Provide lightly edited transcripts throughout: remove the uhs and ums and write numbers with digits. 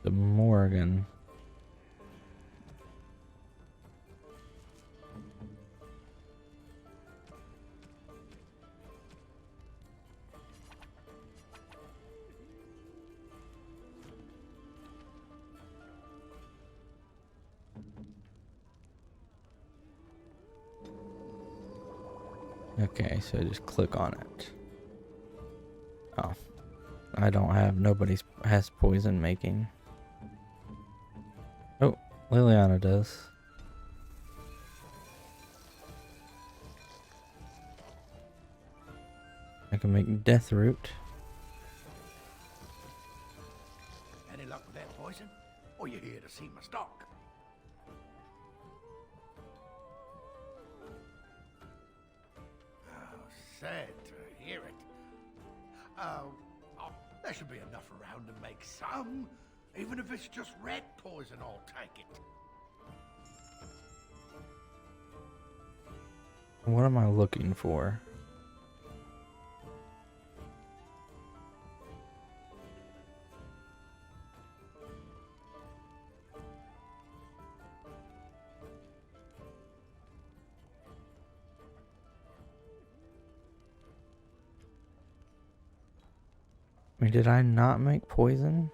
The Morgan. Okay, so just click on it. Oh, I don't have, nobody has poison making. Oh, Liliana does. I can make death root. Any luck with that poison? Or you here to see my stock? Oh, sad to hear it. Oh, there should be enough around to make some. Even if it's just rat poison, I'll take it. What am I looking for? I mean, did I not make poison?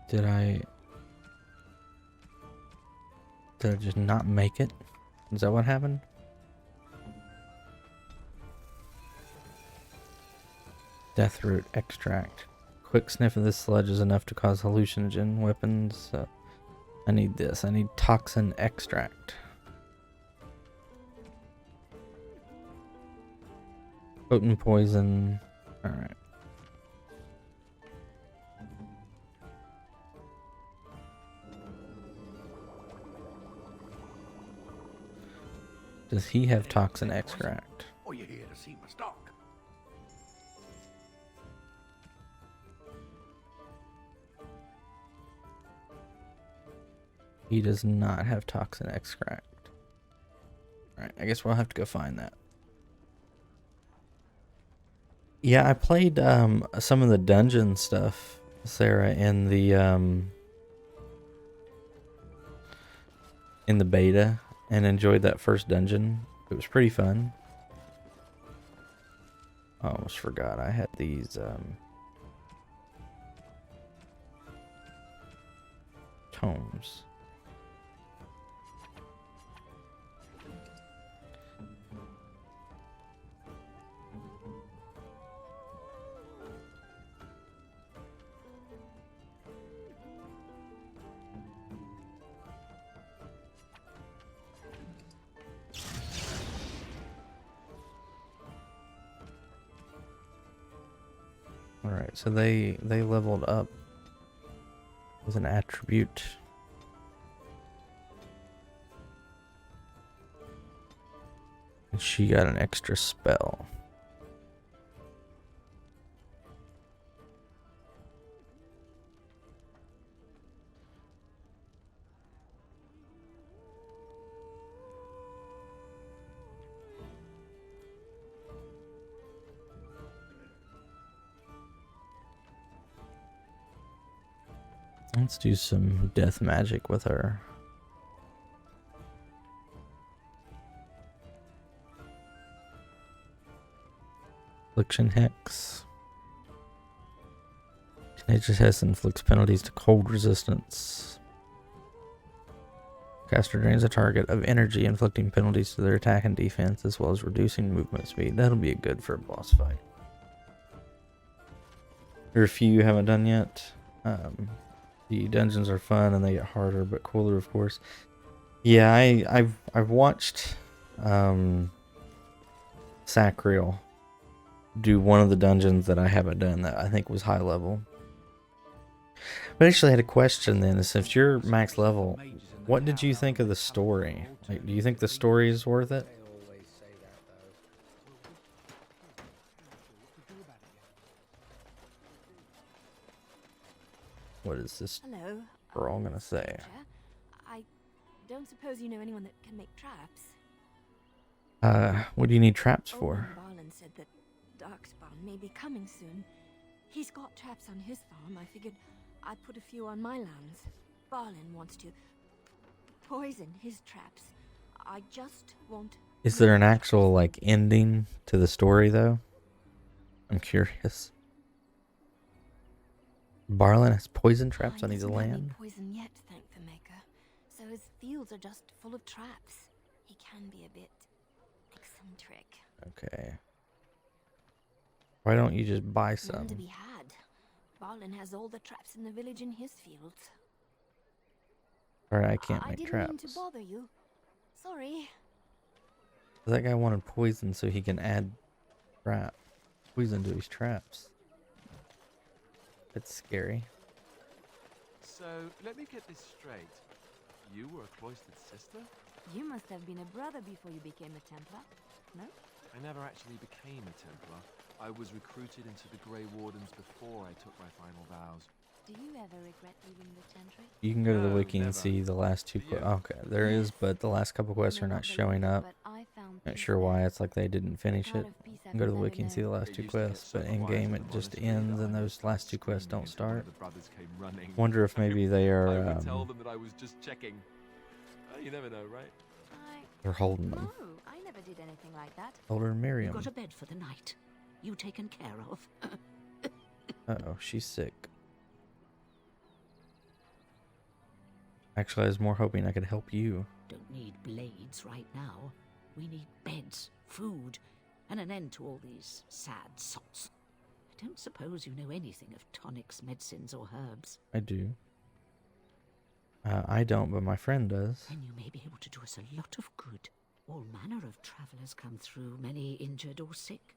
Did I just not make it? Is that what happened? Deathroot extract. Quick sniff of this sludge is enough to cause hallucinogen weapons. I need this. I need toxin extract. Potent poison. Alright. Does he have toxin extract? Or you here to see my stock? He does not have toxin extract. Alright, I guess we'll have to go find that. Yeah, I played some of the dungeon stuff, Sarah, in the beta, and enjoyed that first dungeon. It was pretty fun. I almost forgot I had these tomes. Alright, so they leveled up with an attribute. And she got an extra spell. Let's do some death magic with her. Affliction Hex. Nature's Hex inflicts penalties to cold resistance. Caster drains a target of energy, inflicting penalties to their attack and defense, as well as reducing movement speed. That'll be good for a boss fight. There are a few you haven't done yet. The dungeons are fun and they get harder but cooler, of course. Yeah, I've watched Sacriel do one of the dungeons that I haven't done that I think was high level. But I actually had a question then. Since you're max level, what did you think of the story? Like, do you think the story is worth it? What is this girl gonna say? I don't suppose you know anyone that can make traps? What do you need traps for? Barlin said that Darkspawn may be coming soon. He's got traps on his farm. I figured I'd put a few on my lands. Barlin wants to poison his traps. I just won't. Is there an actual, like, ending to the story, though? I'm curious. Barlin has poison traps on his land? Poison yet, thank the maker. So his fields are just full of traps. He can be a bit eccentric. Okay. Why don't you just buy some? None to be had. Barlin has all the traps in the village in his fields. Alright, I can't make didn't traps. mean to bother you. Sorry. That guy wanted poison so he can add poison to his traps. That's scary. So, let me get this straight. You were a cloistered sister? You must have been a brother before you became a Templar, no? I never actually became a Templar. I was recruited into the Grey Wardens before I took my final vows. Do you ever regret leaving the Chantry? You can go to the No, wiki and never. see the last two quests. Okay, there is, but the last couple quests are not showing up. Not sure why. It's like they didn't finish it. Go to the wiki and see the last two quests, but in game it just ends and those last two quests don't start. Wonder if maybe they I are would tell them that I was just checking. You never know, right? they're holding them. No, I never did anything like that. Older Miriam. Got a bed for the night. You taken care of. Uh-oh, she's sick. Actually, I was more hoping I could help you. Don't need blades right now. We need beds, food, and an end to all these sad sots. I don't suppose you know anything of tonics, medicines, or herbs. I do. I don't, but my friend does. Then you may be able to do us a lot of good. All manner of travellers come through, many injured or sick.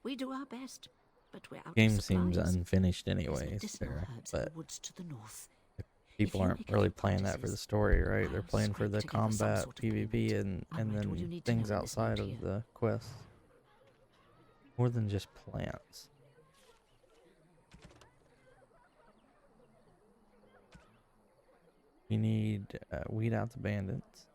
We do our best, but we're out Game of seems supplies. unfinished There's anyways, medicinal there, herbs in but the woods to the north. people you aren't pick really up playing that for the apprentices, story, right? They're I'll playing for scrape the together some combat, sort of PvP, payment. and I'll write all you then need to know things in this outside note of here. the quests. More than just plants. You need weed out the bandits.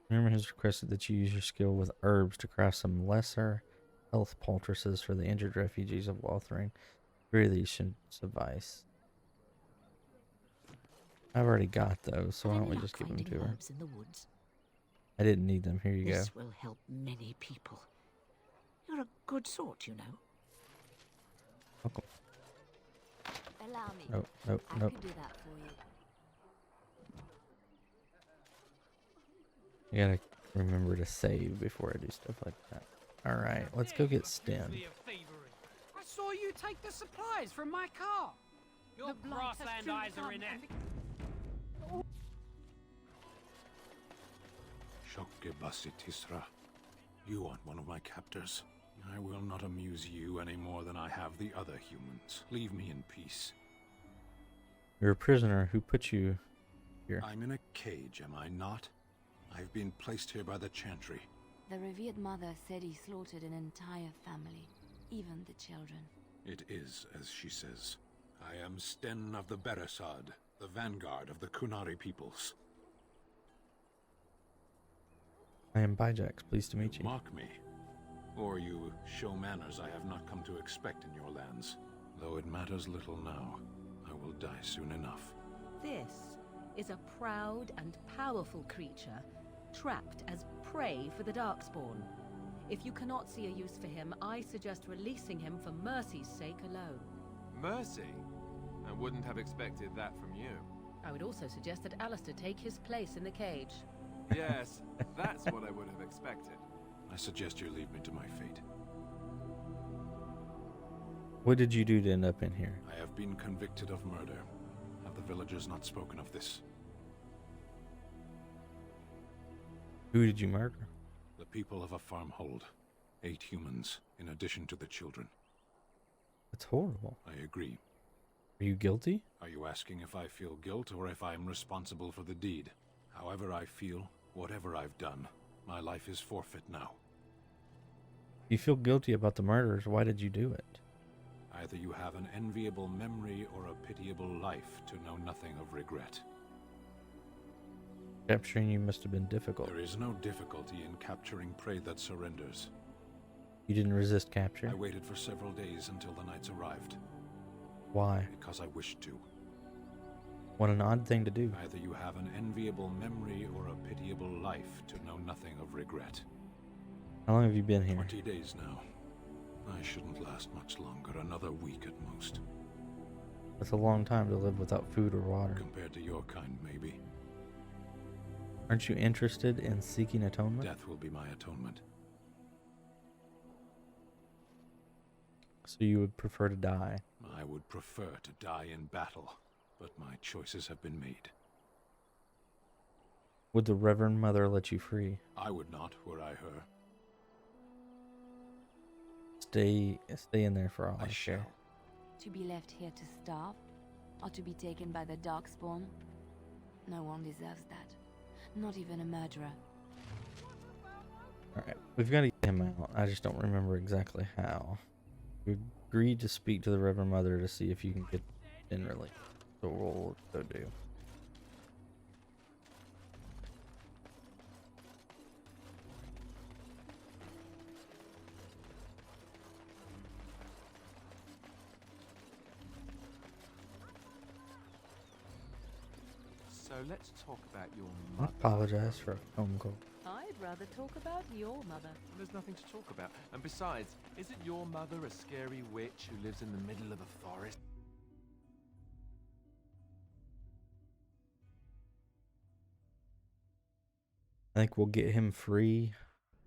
Remember has requested that you use your skill with herbs to craft some lesser health poultices for the injured refugees of Lothering. 3 of these should suffice. I've already got those, so why don't we just give them to her? Herbs in the woods? I didn't need them. Here you go. This will help many people. You're a good sort, you know. Welcome. Allow me. Nope, nope, I nope. could do that for you. You gotta remember to save before I do stuff like that. Alright, let's go get Sten. I saw you take the supplies from my car. Your grassland eyes are in it. Tisra, you aren't one of my captors. I will not amuse you any more than I have the other humans. Leave me in peace. You're a prisoner. Who put you here? I'm in a cage, am I not? I've been placed here by the Chantry. The revered mother said he slaughtered an entire family, even the children. It is as she says. I am Sten of the Beresad, the vanguard of the Kunari peoples. I am ByJaxx. Pleased to meet you. Mock me. Or you show manners I have not come to expect in your lands. Though it matters little now, I will die soon enough. This is a proud and powerful creature, trapped as prey for the Darkspawn. If you cannot see a use for him, I suggest releasing him for mercy's sake alone. Mercy? I wouldn't have expected that from you. I would also suggest that Alistair take his place in the cage. Yes, that's what I would have expected. I suggest you leave me to my fate. What did you do to end up in here? I have been convicted of murder. Have the villagers not spoken of this? Who did you murder? The people of a farmhold. 8 humans, in addition to the children. That's horrible. I agree. Are you guilty? Are you asking if I feel guilt or if I am responsible for the deed? However I feel, whatever I've done, my life is forfeit now. You feel guilty about the murders. Why did you do it? Either you have an enviable memory or a pitiable life to know nothing of regret. Capturing you must have been difficult. There is no difficulty in capturing prey that surrenders. You didn't resist capture? I waited for several days until the knights arrived. Why? Because I wished to. What an odd thing to do. Either you have an enviable memory or a pitiable life to know nothing of regret. How long have you been here? 20 days now. I shouldn't last much longer, another week at most. That's a long time to live without food or water. Compared to your kind, maybe. Aren't you interested in seeking atonement? Death will be my atonement. So you would prefer to die? I would prefer to die in battle, but my choices have been made. Would the Reverend Mother let you free? I would not, were I her. Stay in there for all I shall. care. To be left here to starve? Or to be taken by the Darkspawn? No one deserves that. Not even a murderer. Alright, we've got to get him out. I just don't remember exactly how. We agreed to speak to the Reverend Mother to see if you can get in relief. So we'll go do. So let's talk about your I mother. apologize for a phone call. I'd rather talk about your mother. Well, there's nothing to talk about. And besides, isn't your mother a scary witch who lives in the middle of a forest? I think we'll get him free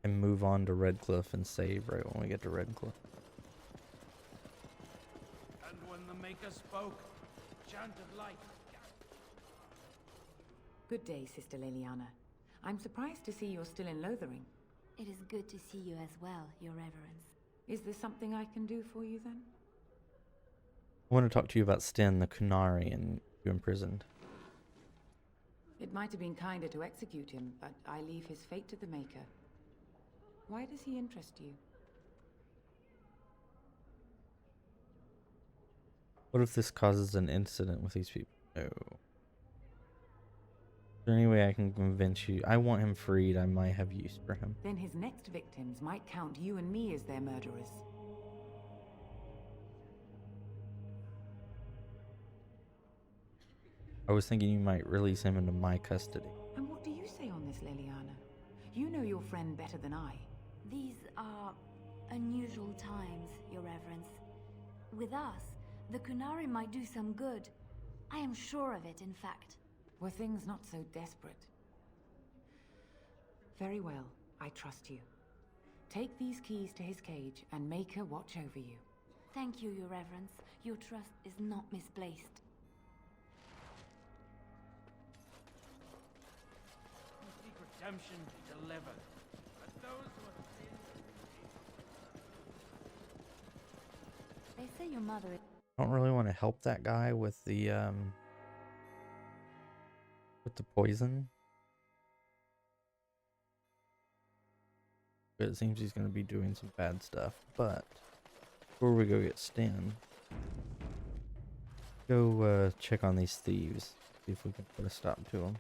and move on to Redcliffe and save right when we get to Redcliffe. And when the Maker spoke, chant of light. Good day, Sister Leliana. I'm surprised to see you're still in Lothering. It is good to see you as well, Your Reverence. Is there something I can do for you then? I want to talk to you about Sten, the Kunari, and you imprisoned. It might have been kinder to execute him, but I leave his fate to the Maker. Why does he interest you? What if this causes an incident with these people? No. Is there any way I can convince you? I want him freed. I might have use for him. Then his next victims might count you and me as their murderers. I was thinking you might release him into my custody. And what do you say on this, Leliana? You know your friend better than I. These are unusual times, Your Reverence. With us, the Kunari might do some good. I am sure of it, in fact. Were things not so desperate? Very well, I trust you. Take these keys to his cage and Maker watch over you. Thank you, Your Reverence. Your trust is not misplaced. Seek redemption delivered. But those who have sinned... They say your mother is... I don't really want to help that guy with the poison. But it seems he's going to be doing some bad stuff. But before we go get Sten, go check on these thieves. See if we can put a stop to them.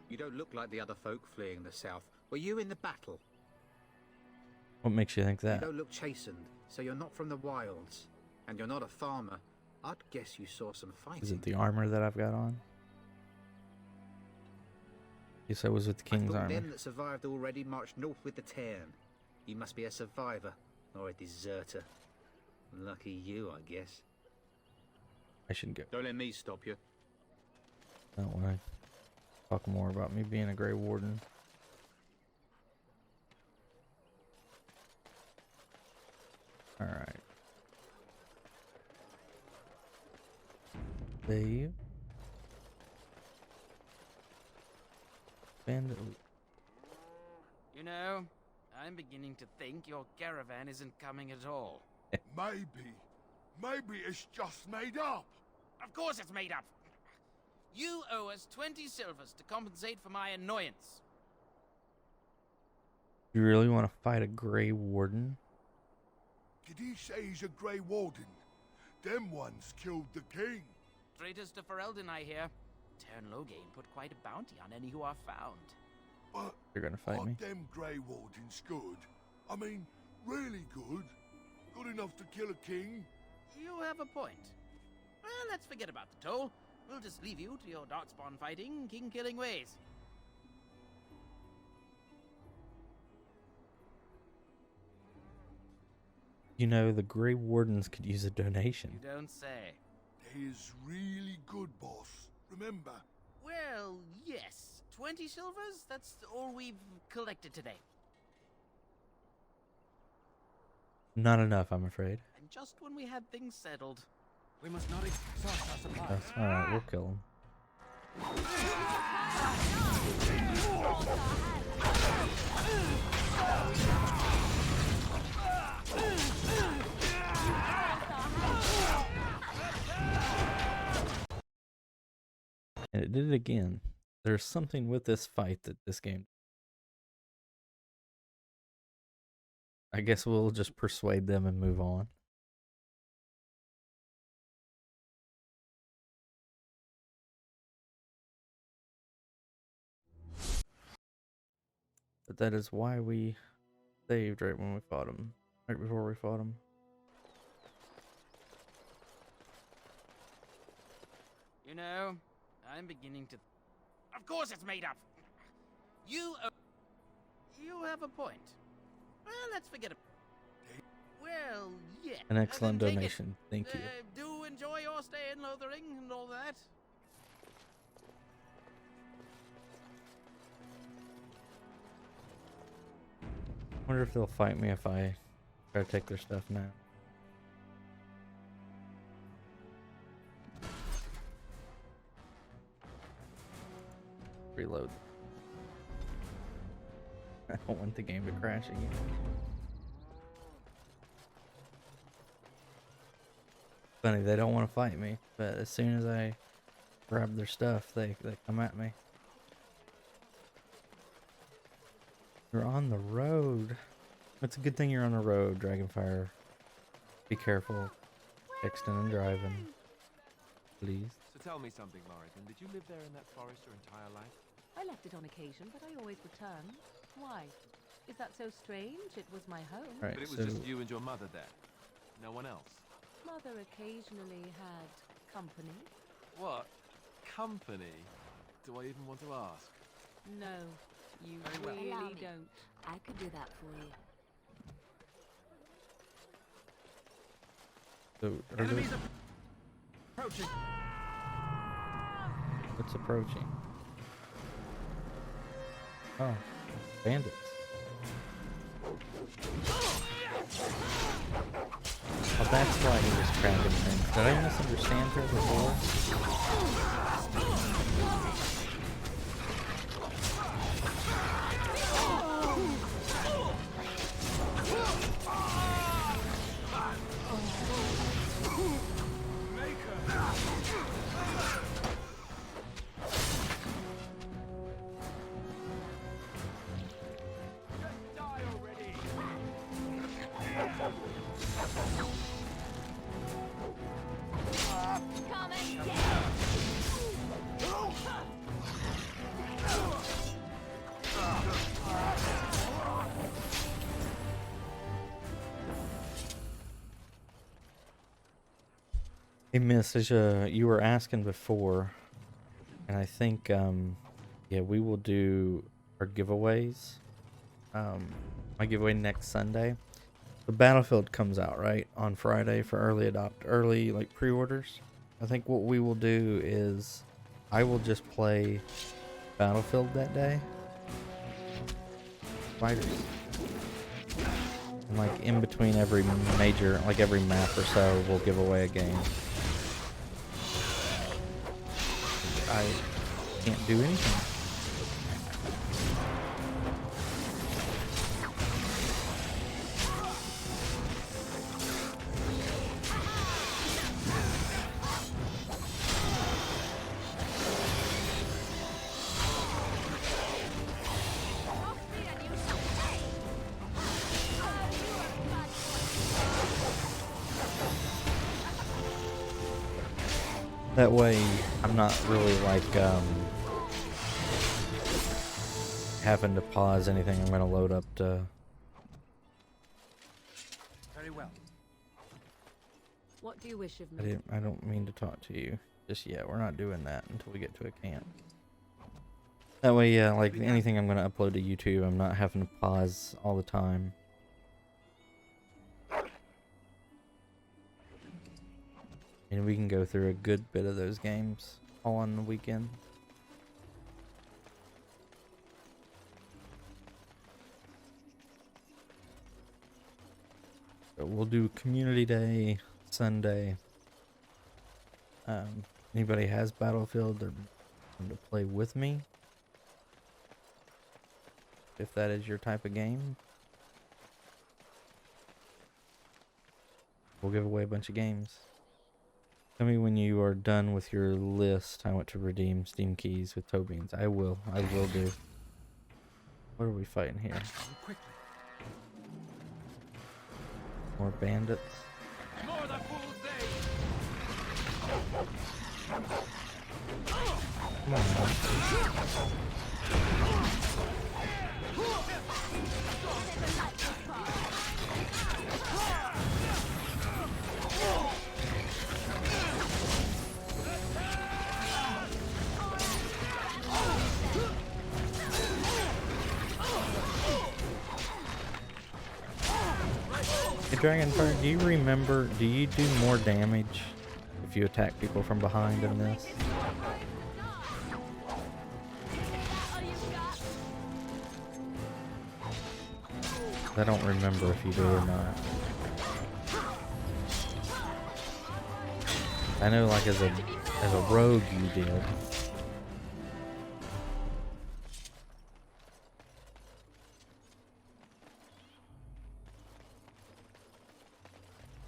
You don't look like the other folk fleeing the south. Were you in the battle? What makes you think You that? don't look chastened, so you're not from the wilds. And you're not a farmer. I'd guess you saw some fighting. Is it the armor that I've got on? Yes, I was with the I King's thought armor. them that survived already marched north with the Tairn. You must be a survivor, or a deserter. Lucky you, I guess. I should go. Don't let me stop you. Don't want to talk more about me being a Grey Warden. Alright. Save. Bandit loot. You know, I'm beginning to think your caravan isn't coming at all. Maybe it's just made up. Of course it's made up. You owe us 20 silvers to compensate for my annoyance. You really want to fight a Grey Warden? Did he say he's a Grey Warden? Them ones killed the king. Traitors to Ferelden, I hear. Tern Loghain put quite a bounty on any who are found. But You're gonna fight me? aren't them Grey Wardens good? I mean, really good? Good enough to kill a king? You have a point. Well, let's forget about the toll. We'll just leave you to your darkspawn fighting, king-killing ways. You know, the Grey Wardens could use a donation. You don't say. They is really good, boss. Remember? Well, yes. 20 silvers? That's all we've collected today. Not enough, I'm afraid. And just when we had things settled. We must not exhaust our supplies. That's alright, we'll kill him. And it did it again. There's something with this fight that this game... I guess we'll just persuade them and move on. But that is why we saved right when we fought him. Right before we fought him. You know, I'm beginning to... Of course it's made up! You have a point. Well, let's forget it. Well, yeah. An excellent then take it. donation. Thank you. Do enjoy your stay in Lothering and all that. Wonder if they'll fight me if I try to take their stuff now. Reload. I don't want the game to crash again. Funny, they don't want to fight me, but as soon as I grab their stuff, they come at me. You're on the road. It's a good thing you're on the road, Dragonfire. Be careful. Texting and driving. Please. So tell me something, Morrigan. Did you live there in that forest your entire life? I left it on occasion, but I always returned. Why? Is that so strange? It was my home. Right, But it was so just you and your mother there. No one else. Mother occasionally had company. What? Company? Do I even want to ask? No, you Very well. Allow really me. don't. I could do that for you. So, are there, Enemies approaching. what's approaching? Oh, bandits. Oh, that's why he was cracking things. Did I misunderstand her before? Die already. Come and get it! Hey, Miss, as you were asking before, and I think, yeah, we will do our giveaways. My giveaway next Sunday. The Battlefield comes out, right, on Friday for early like pre-orders. I think what we will do is I will just play Battlefield that day. Fighters. And like in between every major, like every map or so, we'll give away a game. I can't do anything. That way, I'm not really like having to pause anything I'm gonna load up to. Very well. What do you wish of me? I don't mean to talk to you just yet. We're not doing that until we get to a camp. That way, yeah, like anything I'm gonna upload to YouTube, I'm not having to pause all the time. And we can go through a good bit of those games all on the weekend. So we'll do Community Day Sunday. Anybody has Battlefield, they're going to play with me. If that is your type of game. We'll give away a bunch of games. Tell me when you are done with your list. I want to redeem Steam keys with toe beans. I will do. What are we fighting here? More bandits. More the fool's day. Come on now. Hey Dragonfire, do you remember, do you do more damage if you attack people from behind in this? I don't remember if you do or not. I know like as a rogue you did.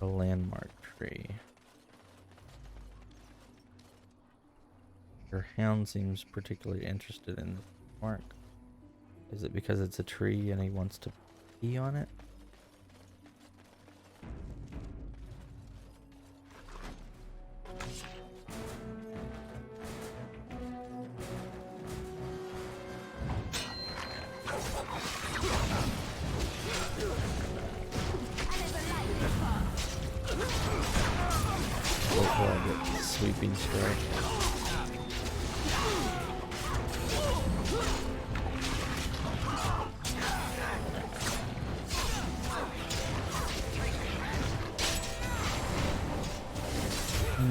A landmark tree. Your hound seems particularly interested in the mark. Is it because it's a tree and he wants to pee on it? Hopefully I get the sweeping strike.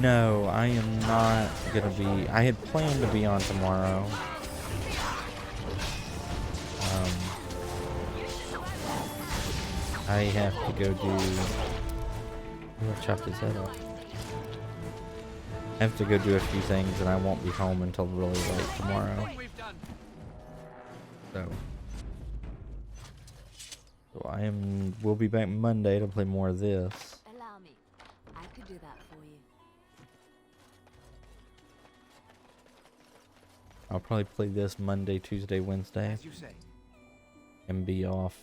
No, I am not gonna be. I had planned to be on tomorrow. I have to go do. Oh, I chopped his head off. I have to go do a few things, and I won't be home until really late tomorrow. So we'll be back Monday to play more of this. Allow me. I could do that for you. I'll probably play this Monday, Tuesday, Wednesday. As you say. And be off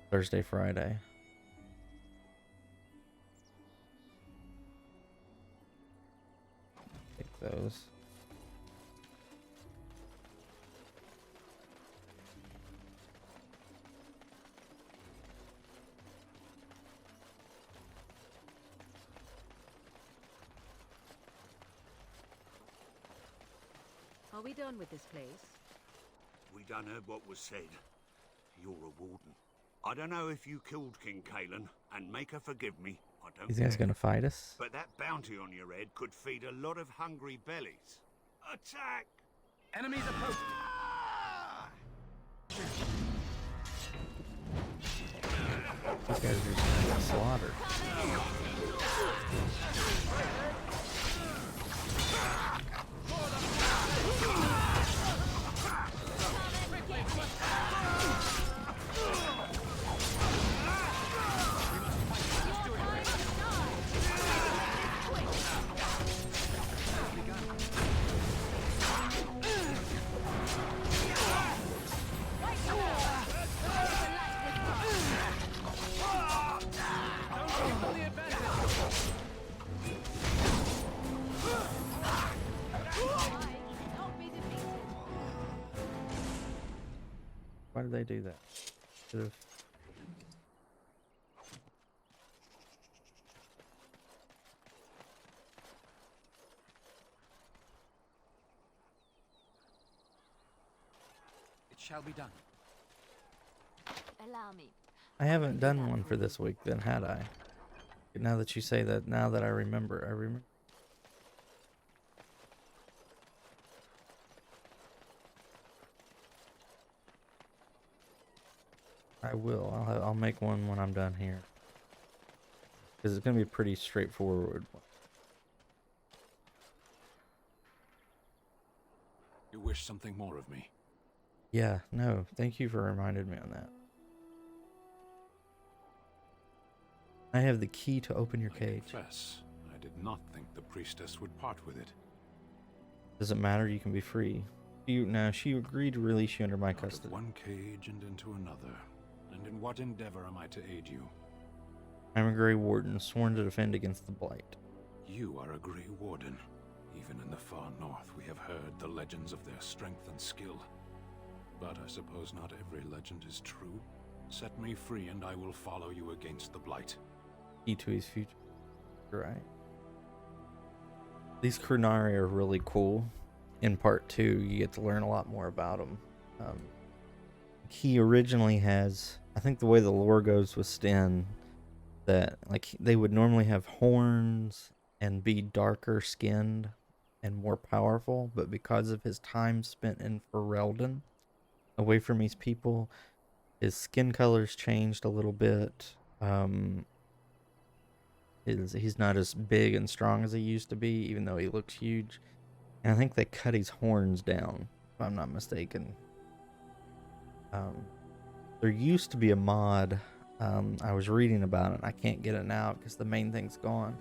Thursday, Friday. Take those. Are we done with this place? We done heard what was said. You're a warden. I don't know if you killed King Kalen, and make her forgive me. I don't These guys care. gonna fight us? But that bounty on your head could feed a lot of hungry bellies. Attack! Enemies approaching. These guys are just getting slaughtered. did they do that? Should've... It shall be done. Allow me. I haven't done one for this week then, had I? Now that you say that, now that I remember. I will. I'll make one when I'm done here. Because it's going to be a pretty straightforward one. You wish something more of me? Yeah, no, thank you for reminding me on that. I have the key to open your cage. Confess, I did not think the priestess would part with it. Doesn't matter, you can be free. She agreed to release you under my custody. Out of one cage and into another. And in what endeavor am I to aid you? I'm a Grey Warden, sworn to defend against the Blight. You are a Grey Warden. Even in the far north, we have heard the legends of their strength and skill. But I suppose not every legend is true. Set me free and I will follow you against the Blight. Key to his future. Right. These Krunari are really cool. In part 2, you get to learn a lot more about them. He originally has, I think the way the lore goes with Sten, that like they would normally have horns and be darker skinned and more powerful, but because of his time spent in Ferelden, away from his people, his skin colors changed a little bit. He's not as big and strong as he used to be, even though he looks huge. And I think they cut his horns down, if I'm not mistaken. There used to be a mod, I was reading about it, I can't get it now because the main thing's gone.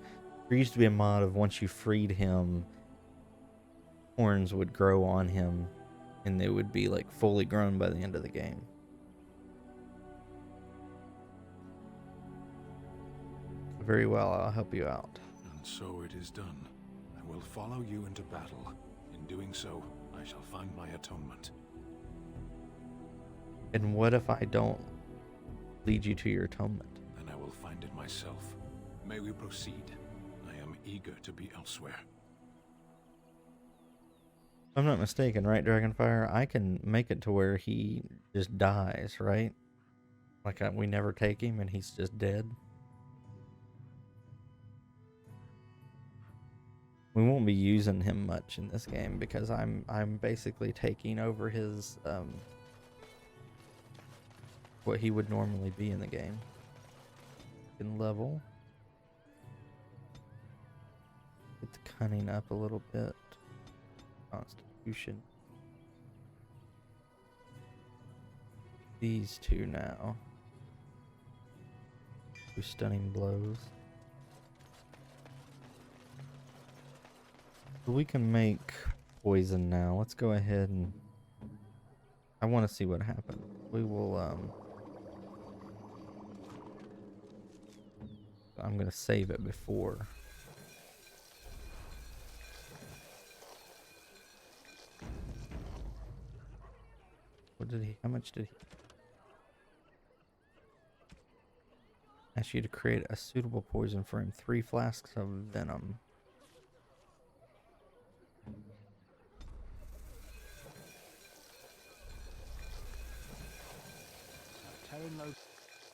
There used to be a mod of once you freed him, horns would grow on him, and they would be like fully grown by the end of the game. Very well, I'll help you out. And so it is done. I will follow you into battle. In doing so, I shall find my atonement. And what if I don't lead you to your atonement? Then I will find it myself. May we proceed? I am eager to be elsewhere. If I'm not mistaken, right, Dragonfire? I can make it to where he just dies, right? Like we never take him and he's just dead. We won't be using him much in this game because I'm basically taking over his what he would normally be in the game. In level. Get the cunning up a little bit. Constitution. These two now. 2 stunning blows. So we can make poison now. Let's go ahead and I want to see what happens. We will I'm gonna save it before. What did he, how much did he? Ask you to create a suitable poison for him. 3 flasks of venom.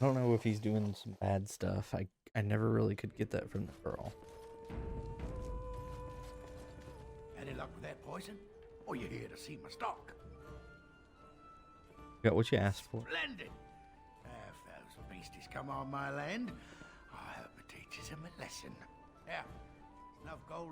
I don't know if he's doing some bad stuff. I never really could get that from the girl. Any luck with that poison? Or you here to see my stock? Got what you asked for. Splendid! If those beasties come on my land, I hope it teaches them a lesson. Yeah, enough gold.